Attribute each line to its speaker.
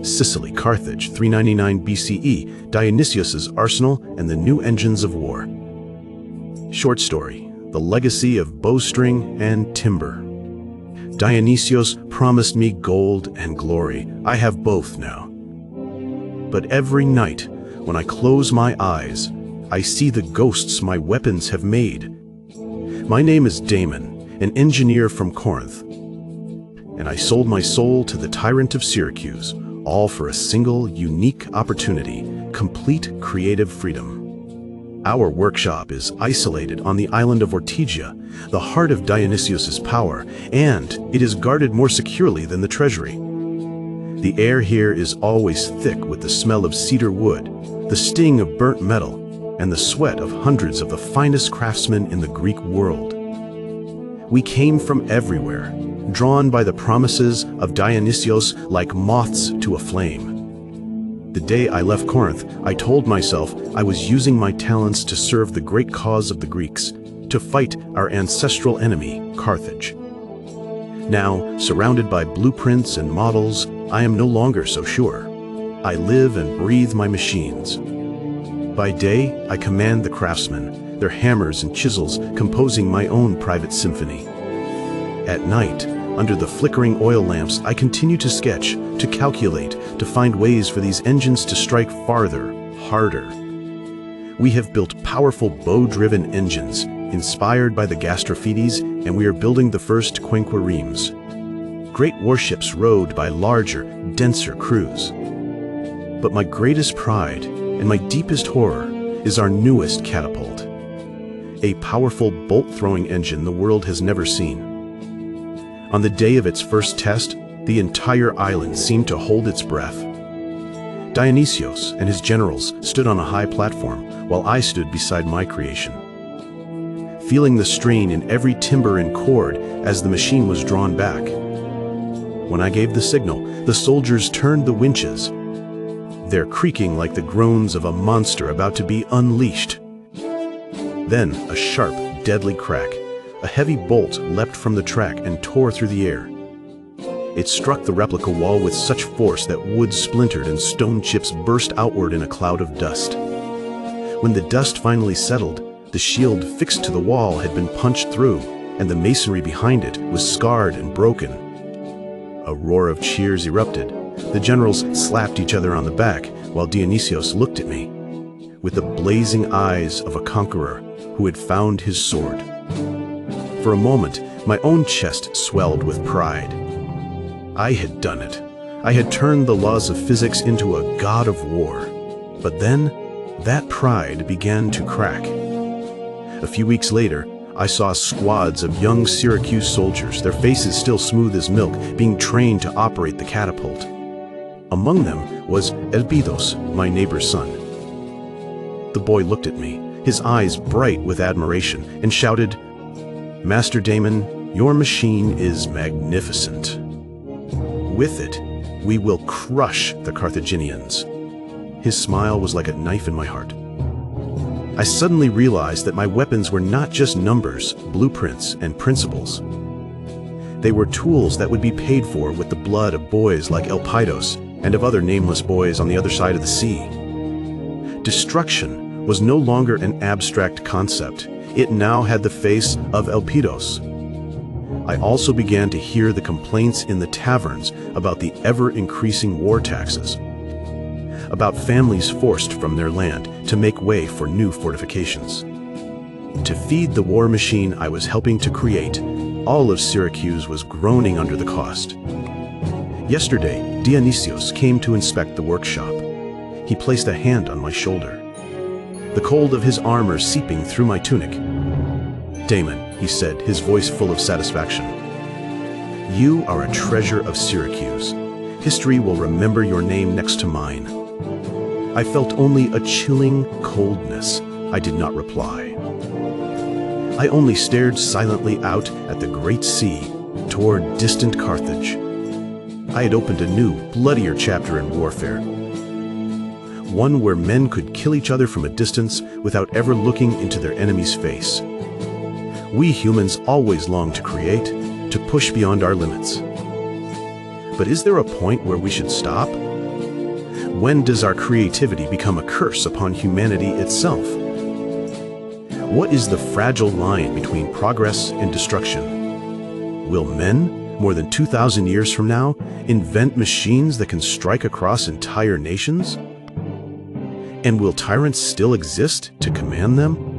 Speaker 1: Sicily, Carthage, 399 BCE, Dionysius's arsenal and the new engines of war. Short story, the legacy of bowstring and timber. Dionysius promised me gold and glory. I have both now. But every night, when I close my eyes, I see the ghosts my weapons have made. My name is Damon, an engineer from Corinth, and I sold my soul to the tyrant of Syracuse, all for a single, unique opportunity, complete creative freedom. Our workshop is isolated on the island of Ortygia, the heart of Dionysius's power, and it is guarded more securely than the treasury. The air here is always thick with the smell of cedar wood, the sting of burnt metal, and the sweat of hundreds of the finest craftsmen in the Greek world. We came from everywhere, drawn by the promises of Dionysius like moths to a flame. The day I left Corinth, I told myself I was using my talents to serve the great cause of the Greeks, to fight our ancestral enemy, Carthage. Now, surrounded by blueprints and models, I am no longer so sure. I live and breathe my machines. By day, I command the craftsmen, their hammers and chisels composing my own private symphony. At night, under the flickering oil lamps, I continue to sketch, to calculate, to find ways for these engines to strike farther, harder. We have built powerful bow-driven engines, inspired by the Gastrophetes, and we are building the first quinquiremes, great warships rowed by larger, denser crews. But my greatest pride and my deepest horror is our newest catapult, a powerful bolt-throwing engine the world has never seen. On the day of its first test, the entire island seemed to hold its breath. Dionysius and his generals stood on a high platform, while I stood beside my creation. Feeling the strain in every timber and cord as the machine was drawn back. When I gave the signal, the soldiers turned the winches, their creaking like the groans of a monster about to be unleashed. Then a sharp, deadly crack. A heavy bolt leapt from the track and tore through the air. It struck the replica wall with such force that wood splintered and stone chips burst outward in a cloud of dust. When the dust finally settled, the shield fixed to the wall had been punched through, and the masonry behind it was scarred and broken. A roar of cheers erupted. The generals slapped each other on the back, while Dionysius looked at me, with the blazing eyes of a conqueror who had found his sword. For a moment, my own chest swelled with pride. I had done it. I had turned the laws of physics into a god of war. But then, that pride began to crack. A few weeks later, I saw squads of young Syracuse soldiers, their faces still smooth as milk, being trained to operate the catapult. Among them was Elpidos, my neighbor's son. The boy looked at me, his eyes bright with admiration, and shouted, "Master Damon, your machine is magnificent. With it, we will crush the Carthaginians." His smile was like a knife in my heart. I suddenly realized that my weapons were not just numbers, blueprints, and principles. They were tools that would be paid for with the blood of boys like Elpidos and of other nameless boys on the other side of the sea. Destruction was no longer an abstract concept. It now had the face of Elpidos. I also began to hear the complaints in the taverns about the ever-increasing war taxes, about families forced from their land to make way for new fortifications. To feed the war machine I was helping to create, all of Syracuse was groaning under the cost. Yesterday, Dionysius came to inspect the workshop. He placed a hand on my shoulder, the cold of his armor seeping through my tunic. "Damon," he said, his voice full of satisfaction, "you are a treasure of Syracuse. History will remember your name next to mine." I felt only a chilling coldness. I did not reply. I only stared silently out at the great sea, toward distant Carthage. I had opened a new, bloodier chapter in warfare. One where men could kill each other from a distance without ever looking into their enemy's face. We humans always long to create, to push beyond our limits. But is there a point where we should stop? When does our creativity become a curse upon humanity itself? What is the fragile line between progress and destruction? Will men, more than 2,000 years from now, invent machines that can strike across entire nations? And will tyrants still exist to command them?